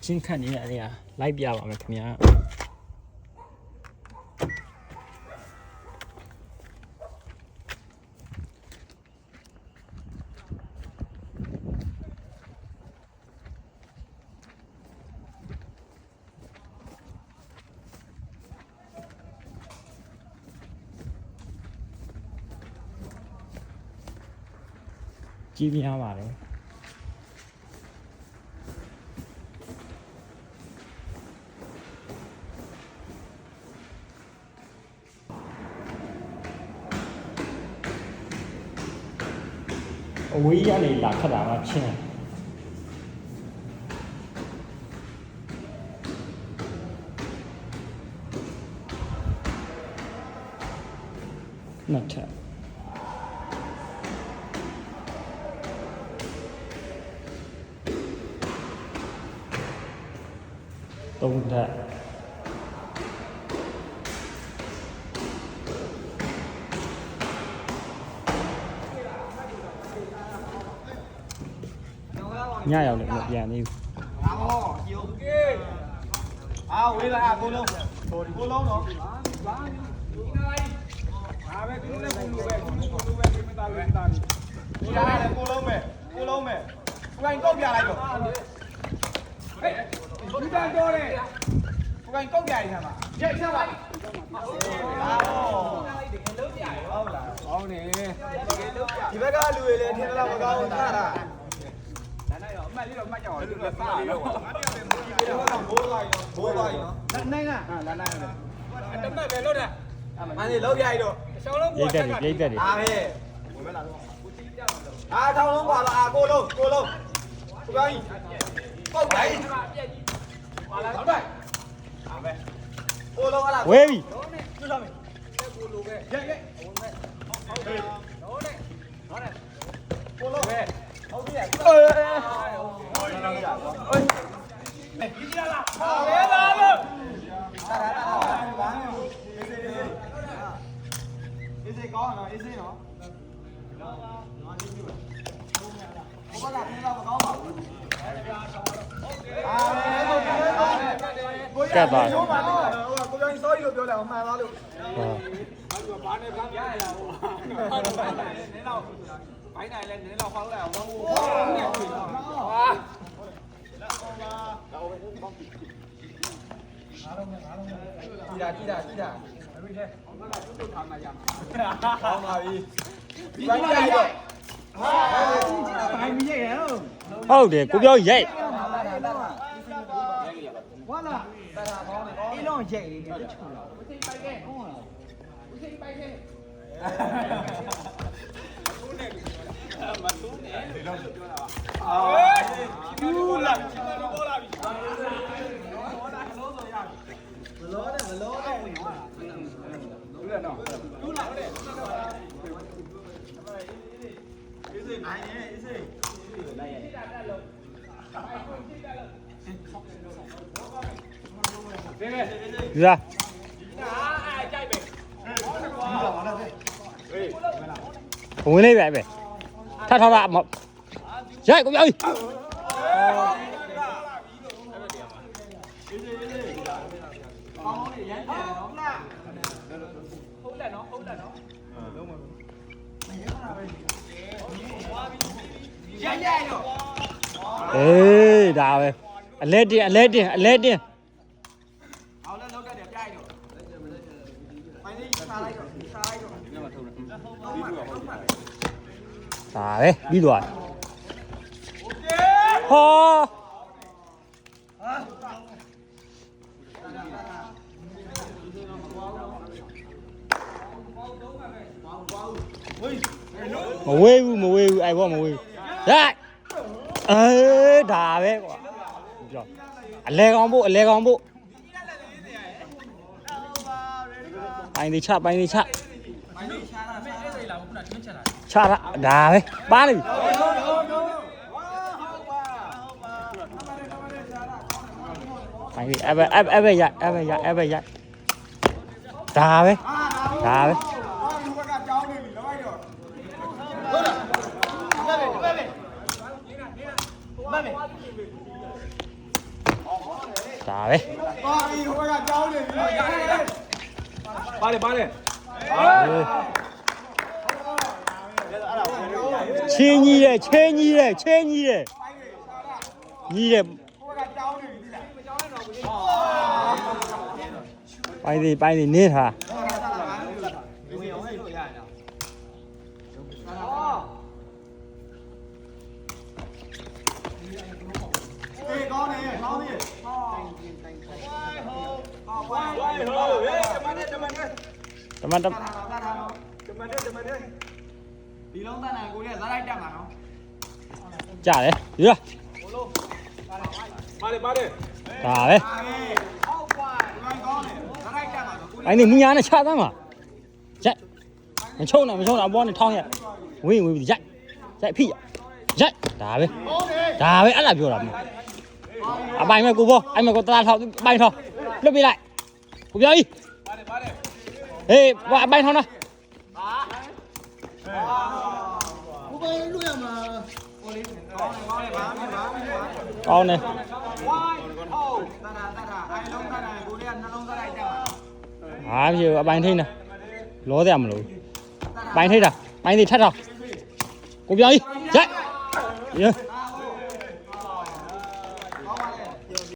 ချင်းခတ်နေရတယ်လိုက်ပြပါမယ်ခင်ဗျာကြီးများပါတယ်အဝေးကနေလာခတ်တာကချင်းနှစ်ထပ်သုံးထပ်ညရောက်လည်းမပြန်သေးဘူးဝေးလာကိုလုံးကိုလုံးတော့ဘာပဲကိုလုံးနဲ့ကိုလုံးပဲကိုလုံးပဲဒီမသားလို့တာဒီရတယ်ကိုလုံးပဲကိုလုံးပဲကိုကိုင်းကောက်ပြလိုက်တော့ဟေးဒီတန်တော့လေကိုကိုင်းကောက်ပြရမှာရက်ချက်ပါဟုတ်လားဟောနေဒီဘက်ကလူတွေလည်းထင်တော့မကောင်းဘူးထားတာအမှတ်လေးတော့မှတ်ကြအောင်လို့ပါလေးတော့ဘိုးသွားရောနိုင်လားလာနိုင်တယ်တမက်ပဲလို့တဲ့မန်လေးလောက်ပြရတော့ရှောင်းလုံးပေါ်တက်တာပြိတ်တက်တယ်အားပဲဝင်မလာတော့အားထောင်းလုံးပါလားကိုလုံးကိုကောင်းပုတ်တိုင်းပါလားဟုတ်တယ်အားပဲကိုလုံးဟလားဝေးပြီကျွတ်လာမယ်ကိုလိုပဲရက်ဟုတ်တယ်ဟုတ်တယ်ကိုလုံးပဲဟုတ်ပြီဒီလားဟာလေလာလို့အေးစေးကောင်းနော်အေးစေးနော်ဘုရားကလည်းတော့မကောင်းပါဘူးကတ်ပါကိုပြောင်းစောကြီးလို့ပြောတယ်အမှန်သားလို့ဟုတ်ဘာနဲ့ကမ်းရရဟိုနင်းတော့ဘိုင်းနိုင်လဲနင်းတော့ဖောက်လိုက်အောင်ဝါကြည့်တာအဲ့ဒီထဲတူထားမှရမှာဟောင်းပါပြီဒီဘိုင်းရိုက်တော့ဟာဘိုင်းမရိုက်ရအောင်ဟုတ်တယ်ကိုပြောရိုက်ဝါလာအေးလုံးရိုက်လေးနဲ့ချူလာဦးစိပိုက်ခဲ့ဟုတ်လားဦးစိပိုက်ခဲ့သူနဲ့မသူနဲ့ဒီလောက်ပြောတာပါဘူးလားချစ်မလို့ပေါ်လာပြီပေါ်လာလို့ဆိုရပြီမလောနဲ့လူရတော့လူလာတဲ့အေးစေးနိုင်ရဲ့အေးစေးလိုက်ရဲ့တက်လို့ဒီလားအားကြိုက်ပဲဝင်လေးပဲထထောက်တာရိုက်ကိုပြောပြီအေးဒါပဲအလဲတင်เอาแล้วလောက်တက်တယ်ပြိုက်တော့မိုင်းလေးစားလိုက်တော့ဒီမှာထုံးတယ်ဒါပဲပြီးသွားဟောမဝေးဘူးအဲ့ဘောမဝေးဘူးရိုက်ဒါပဲကွာပြောအလဲကောင်းဖို့ပိုင်းသေးချချတာဒါပဲပါလိမ့်ပိုင်းသေးအဲ့ဘက်ရဒါပဲဟ ဒါပဲ ပါပြီဟိုကကြောင်းနေပြီပါလေချင်းကြီးတဲ့ချင်းကြီးတဲ့ချင်းကြီးတဲ့ကြီးတဲ့ ဟိုကကြောင်းနေပြီလားကြောင်းနေတော့ဘူး ပိုင်းစီနေထား ဝင်အောင်ဟဲ့ပြရအောင်အေးကောင်းနေကောင်းနေဝိုင်းဟိုဟေးတမန်နဲ့ တမန် ဒီလုံးသားနိုင်ကိုလေးကဇာတ်လိုက်တက်မှာနော် ကြတယ်ယူရ ပါလေ ဒါပဲ အောက်ပါဒီလိုကောင်းနေဇာတ်လိုက်တက်မှာဆိုကို ပိုင်းစီမြညာနဲ့ချသမ်းပါရိုက်မချုံနဲ့အပေါ်နဲ့ထောင်းရဝင်းပြီးရိုက်ဖိရိုက်ဒါပဲအဲ့လာပြောတာမအပိုင်မဲ့ကိုဘောအဲ့မဲ့ကိုတလားထောက်ပိုင်ထောက်လွတ်ပြလိုက်ကိုပြောကြီးဟေးဘာအပိုင်ထောင်းလား ဘူးပဲလွတ်ရမှာဟိုလေးကောင်းနေပါမယ် ကောင်းတယ် ဝိုင်းဟုတ်တာအိုင်လုံးသားနိုင်ကိုလေးကနှလုံးသားလိုက်တက်မှာ ဟာပြေအပိုင်ထိန်းတယ်လောတယ်မလို့ပိုင်ထိန်းတာပိုင်းစီထပ်ထောက်ကိုပြောကြီးရိုက်